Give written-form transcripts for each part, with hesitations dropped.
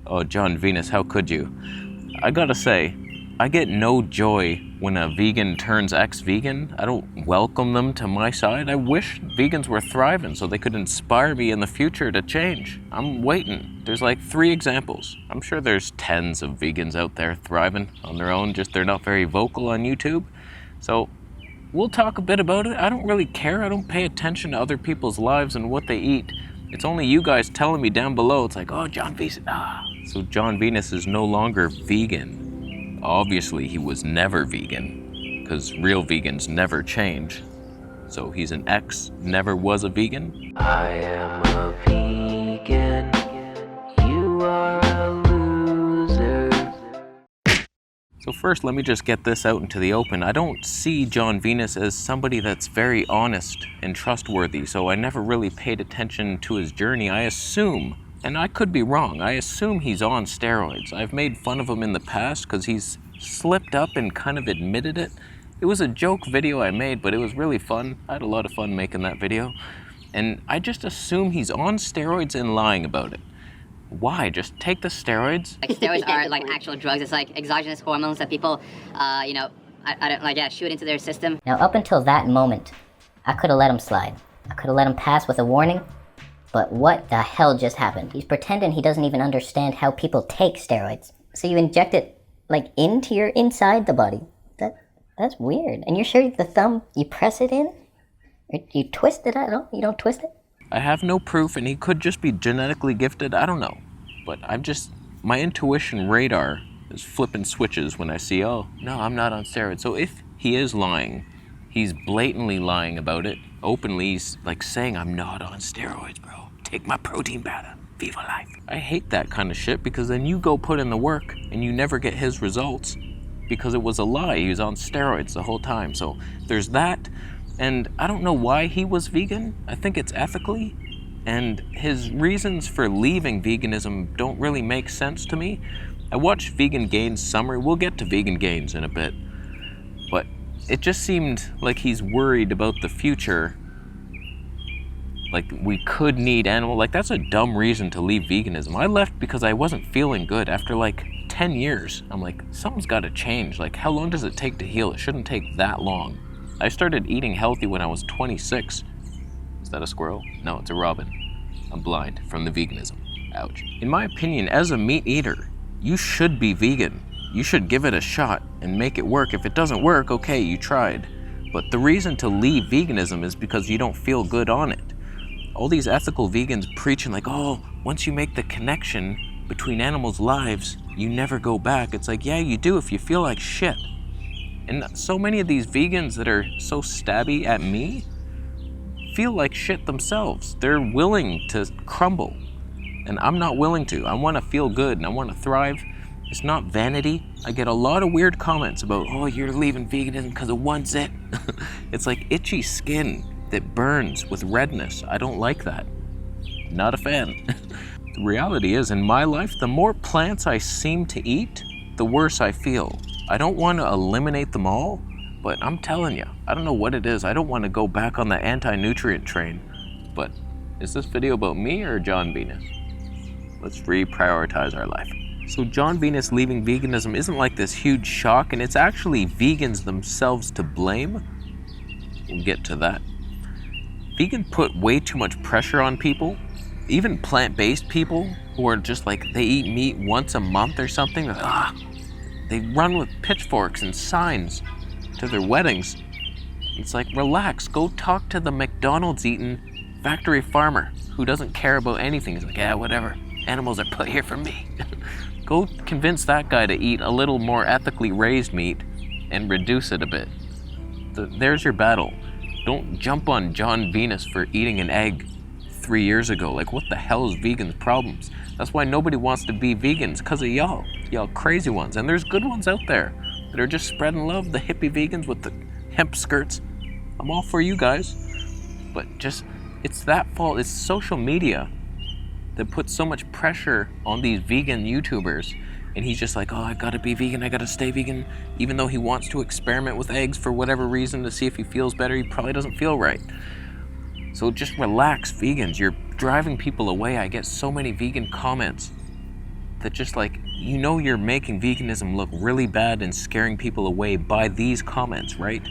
Oh, Jon Venus, how could you? I gotta say, I get no joy when a vegan turns ex-vegan. I don't welcome them to my side. I wish vegans were thriving so they could inspire me in the future to change. I'm waiting. There's like 3 examples. I'm sure there's tens of vegans out there thriving on their own, just they're not very vocal on YouTube. So we'll talk a bit about it. I don't really care. I don't pay attention to other people's lives and what they eat. It's only you guys telling me down below. It's like, oh, Jon Venus. So Jon Venus is no longer vegan. Obviously, he was never vegan, because real vegans never change. So he's an ex, never was a vegan. I am a vegan. You are a loser. So first, let me just get this out into the open. I don't see Jon Venus as somebody that's very honest and trustworthy, so I never really paid attention to his journey. I assume, and I could be wrong, I assume he's on steroids. I've made fun of him in the past because he's slipped up and kind of admitted it. It was a joke video I made, but it was really fun. I had a lot of fun making that video. And I just assume he's on steroids and lying about it. Why? Just take the steroids? Like steroids are like actual drugs. It's like exogenous hormones that people, I don't like, shoot into their system. Now, up until that moment, I could have let him slide. I could have let him pass with a warning. But what the hell just happened? He's pretending he doesn't even understand how people take steroids. So you inject it like into your inside the body. That's weird. And you're sure the thumb, you press it in? Or you twist it at all? You don't twist it? I have no proof, and he could just be genetically gifted. I don't know. But my intuition radar is flipping switches when I see, oh, no, I'm not on steroids. So if he is lying, he's blatantly lying about it. Openly, he's like saying, I'm not on steroids, bro. Take my protein powder. Viva life. I hate that kind of shit, because then you go put in the work and you never get his results because it was a lie. He was on steroids the whole time. So there's that. And I don't know why he was vegan. I think it's ethically. And his reasons for leaving veganism don't really make sense to me. I watched Vegan Gains Summary. We'll get to Vegan Gains in a bit. But it just seemed like he's worried about the future. Like we could need animal. Like that's a dumb reason to leave veganism. I left because I wasn't feeling good after like 10 years. I'm like, something's got to change. Like how long does it take to heal? It shouldn't take that long. I started eating healthy when I was 26. Is that a squirrel? No, it's a robin. I'm blind from the veganism. Ouch. In my opinion, as a meat eater, you should be vegan. You should give it a shot and make it work. If it doesn't work, okay, you tried. But the reason to leave veganism is because you don't feel good on it. All these ethical vegans preaching like, oh, once you make the connection between animals' lives, you never go back. It's like, yeah, you do if you feel like shit. And so many of these vegans that are so stabby at me feel like shit themselves. They're willing to crumble. And I'm not willing to. I want to feel good and I want to thrive. It's not vanity. I get a lot of weird comments about, oh, you're leaving veganism because of one zit. It's like itchy skin that burns with redness. I don't like that. Not a fan. The reality is, in my life, the more plants I seem to eat, the worse I feel. I don't want to eliminate them all, but I'm telling you, I don't know what it is. I don't want to go back on the anti-nutrient train. But is this video about me or Jon Venus? Let's reprioritize our life. So Jon Venus leaving veganism isn't like this huge shock, and it's actually vegans themselves to blame. We'll get to that. Vegans put way too much pressure on people, even plant-based people who are just like, they eat meat once a month or something. They run with pitchforks and signs to their weddings. It's like, relax, go talk to the McDonald's eating factory farmer who doesn't care about anything. He's like, yeah, whatever, animals are put here for me. Go convince that guy to eat a little more ethically raised meat and reduce it a bit. There's your battle. Don't jump on Jon Venus for eating an egg 3 years ago. Like, what the hell is vegans' problems? That's why nobody wants to be vegans, because of y'all crazy ones. And there's good ones out there that are just spreading love, the hippie vegans with the hemp skirts. I'm all for you guys. But just, it's that fault. It's social media that puts so much pressure on these vegan YouTubers. And he's just like, oh, I gotta be vegan, I gotta stay vegan. Even though he wants to experiment with eggs for whatever reason to see if he feels better, he probably doesn't feel right. So just relax, vegans. You're driving people away. I get so many vegan comments. that just like, you know, you're making veganism look really bad and scaring people away by these comments, right?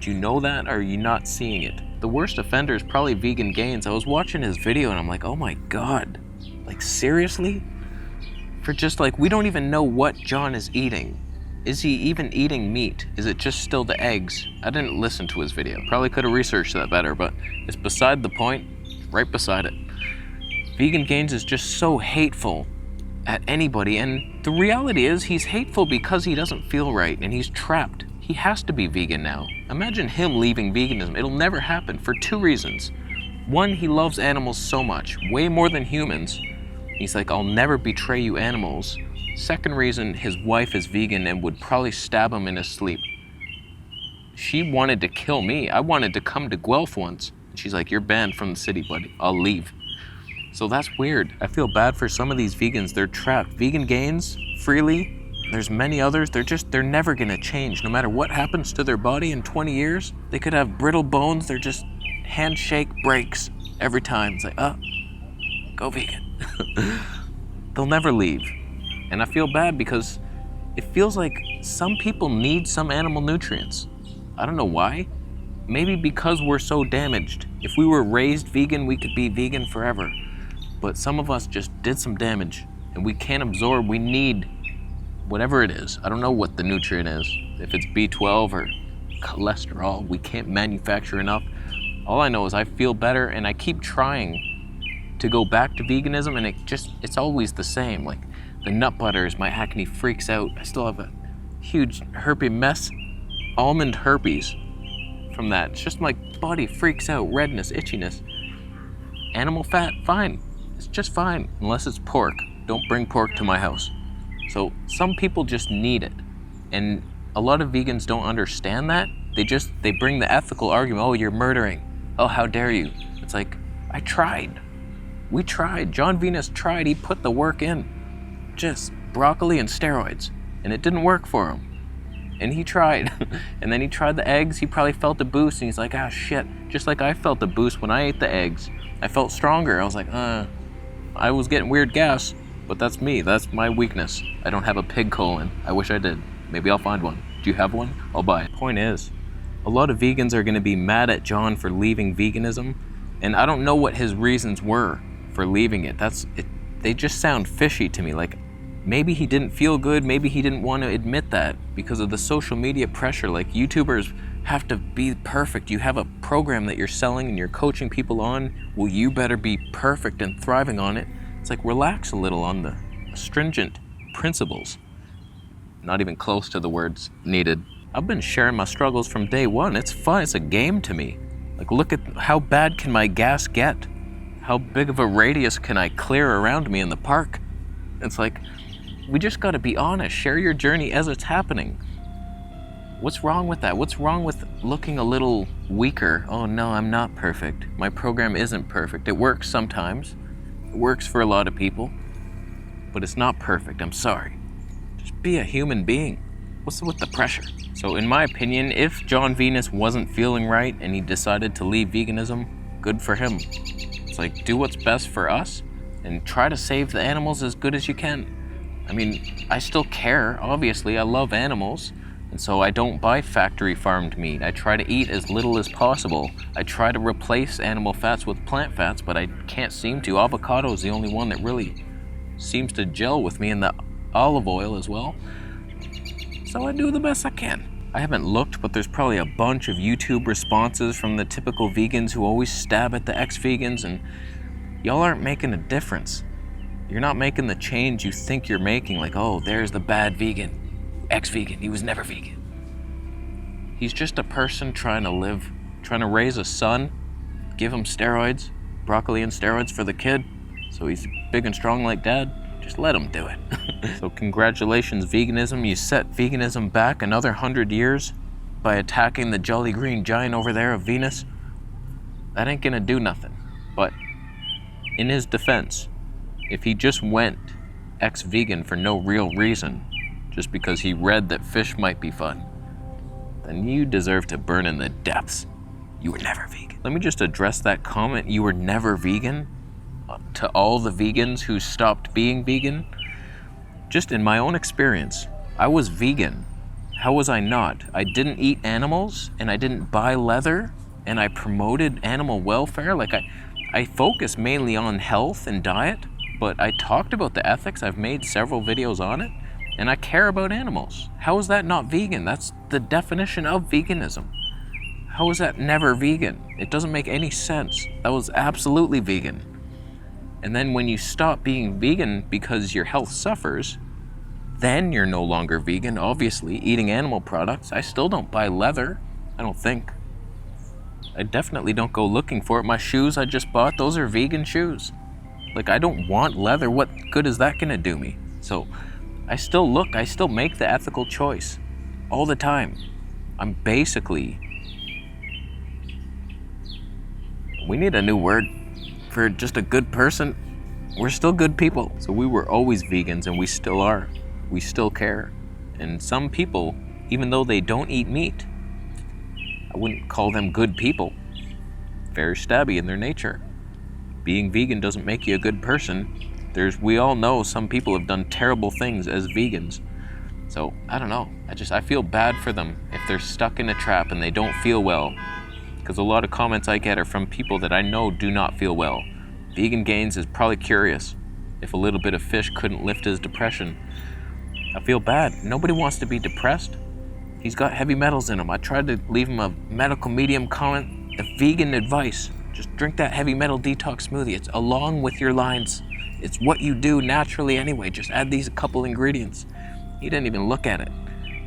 Do you know that, or are you not seeing it? The worst offender is probably Vegan Gains. I was watching his video and I'm like, oh my God, like seriously? For just like, we don't even know what Jon is eating. Is he even eating meat? Is it just still the eggs? I didn't listen to his video. Probably could have researched that better, but it's beside the point, right beside it. Vegan Gains is just so hateful at anybody, and the reality is he's hateful because he doesn't feel right and he's trapped. He has to be vegan now. Imagine him leaving veganism. It'll never happen for two reasons. One, he loves animals so much, way more than humans. He's like, I'll never betray you animals. Second reason, his wife is vegan and would probably stab him in his sleep. She wanted to kill me. I wanted to come to Guelph once. She's like, you're banned from the city, buddy. I'll leave. So that's weird. I feel bad for some of these vegans. They're trapped. Vegan Gains, Freely, there's many others. They're never gonna change. No matter what happens to their body in 20 years, they could have brittle bones. They're just handshake breaks every time. It's like, oh, go vegan. They'll never leave. And I feel bad because it feels like some people need some animal nutrients. I don't know why. Maybe because we're so damaged. If we were raised vegan, we could be vegan forever. But some of us just did some damage and we can't absorb. We need whatever it is. I don't know what the nutrient is. If it's B12 or cholesterol, we can't manufacture enough. All I know is I feel better and I keep trying to go back to veganism, and it's always the same. Like the nut butters, my acne freaks out. I still have a huge herpes mess, almond herpes from that. It's just my body freaks out, redness, itchiness. Animal fat, fine. It's just fine, unless it's pork. Don't bring pork to my house. So some people just need it. And a lot of vegans don't understand that. They bring the ethical argument, oh, you're murdering. Oh, how dare you? It's like, I tried. We tried. Jon Venus tried. He put the work in. Just broccoli and steroids. And it didn't work for him. And he tried. And then he tried the eggs. He probably felt a boost. And he's like, ah, shit. Just like I felt a boost when I ate the eggs. I felt stronger. I was like, I was getting weird gas. But that's me. That's my weakness. I don't have a pig colon. I wish I did. Maybe I'll find one. Do you have one? I'll buy it. Point is, a lot of vegans are going to be mad at Jon for leaving veganism. And I don't know what his reasons were for leaving it. They just sound fishy to me. Like, maybe he didn't feel good. Maybe he didn't want to admit that because of the social media pressure. Like, YouTubers have to be perfect. You have a program that you're selling and you're coaching people on. Well, you better be perfect and thriving on it. It's like, relax a little on the stringent principles. Not even close to the words needed. I've been sharing my struggles from day one. It's fun. It's a game to me. Like, look at how bad can my gas get? How big of a radius can I clear around me in the park? It's like, we just gotta be honest. Share your journey as it's happening. What's wrong with that? What's wrong with looking a little weaker? Oh no, I'm not perfect. My program isn't perfect. It works sometimes. It works for a lot of people. But it's not perfect, I'm sorry. Just be a human being. What's with the pressure? So in my opinion, if Jon Venus wasn't feeling right and he decided to leave veganism, good for him. It's like, do what's best for us and try to save the animals as good as you can. I mean, I still care, obviously. I love animals, and so I don't buy factory farmed meat. I try to eat as little as possible. I try to replace animal fats with plant fats, but I can't seem to. Avocado is the only one that really seems to gel with me, and the olive oil as well. So I do the best I can. I haven't looked, but there's probably a bunch of YouTube responses from the typical vegans who always stab at the ex-vegans, and y'all aren't making a difference. You're not making the change you think you're making, like, oh, there's the bad vegan, ex-vegan, he was never vegan. He's just a person trying to live, trying to raise a son, give him steroids, broccoli and steroids for the kid, so he's big and strong like dad. Just let him do it. So congratulations, veganism. You set veganism back another 100 years by attacking the jolly green giant over there of Venus. That ain't gonna do nothing. But in his defense, if he just went ex-vegan for no real reason, just because he read that fish might be fun, then you deserve to burn in the depths. You were never vegan. Let me just address that comment, you were never vegan, to all the vegans who stopped being vegan. just in my own experience, I was vegan. How was I not? I didn't eat animals, and I didn't buy leather, and I promoted animal welfare. Like, I focus mainly on health and diet, but I talked about the ethics. I've made several videos on it, and I care about animals. How is that not vegan? That's the definition of veganism. How is that never vegan? It doesn't make any sense. That was absolutely vegan. And then when you stop being vegan because your health suffers, then you're no longer vegan, obviously, eating animal products. I still don't buy leather, I don't think. I definitely don't go looking for it. My shoes I just bought, those are vegan shoes. Like, I don't want leather. What good is that gonna do me? So I still make the ethical choice all the time. I'm basically, we need a new word for just a good person. We're still good people. So we were always vegans, and we still are. We still care. And some people, even though they don't eat meat, I wouldn't call them good people. Very stabby in their nature. Being vegan doesn't make you a good person. We all know some people have done terrible things as vegans. So I don't know. I feel bad for them if they're stuck in a trap and they don't feel well. Because a lot of comments I get are from people that I know do not feel well. Vegan Gains is probably curious if a little bit of fish couldn't lift his depression. I feel bad. Nobody wants to be depressed. He's got heavy metals in him. I tried to leave him a medical medium comment, a vegan advice. Just drink that heavy metal detox smoothie. It's along with your lines. It's what you do naturally anyway. Just add these couple ingredients. He didn't even look at it.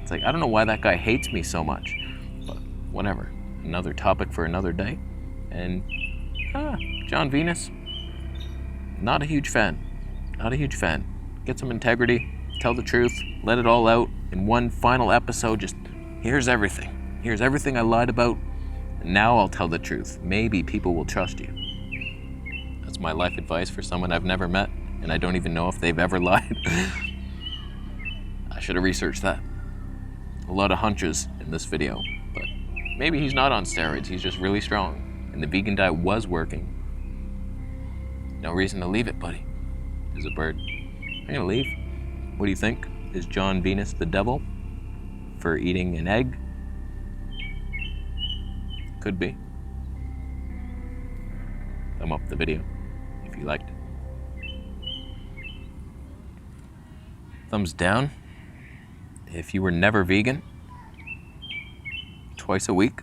It's like, I don't know why that guy hates me so much. But whatever. Another topic for another day. And Jon Venus, not a huge fan. Not a huge fan. Get some integrity. Tell the truth. Let it all out in one final episode. Just here's everything. Here's everything I lied about. And now I'll tell the truth. Maybe people will trust you. That's my life advice for someone I've never met, and I don't even know if they've ever lied. I should have researched that. A lot of hunches in this video, but maybe he's not on steroids. He's just really strong, and the vegan diet was working. No reason to leave it, buddy. There's a bird. I'm gonna leave. What do you think? Is Jon Venus the devil for eating an egg? Could be. Thumb up the video if you liked it. Thumbs down if you were never vegan. Twice a week.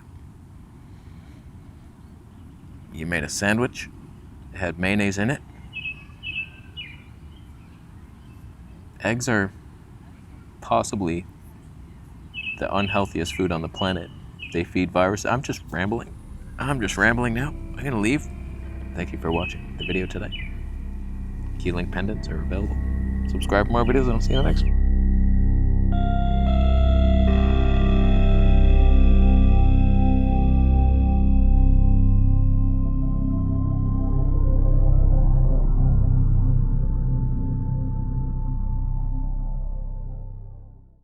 You made a sandwich. It had mayonnaise in it. Eggs are possibly the unhealthiest food on the planet. They feed viruses. I'm just rambling now. I'm gonna leave. Thank you for watching the video today. Key link pendants are available. Subscribe for more videos and I'll see you in the next one.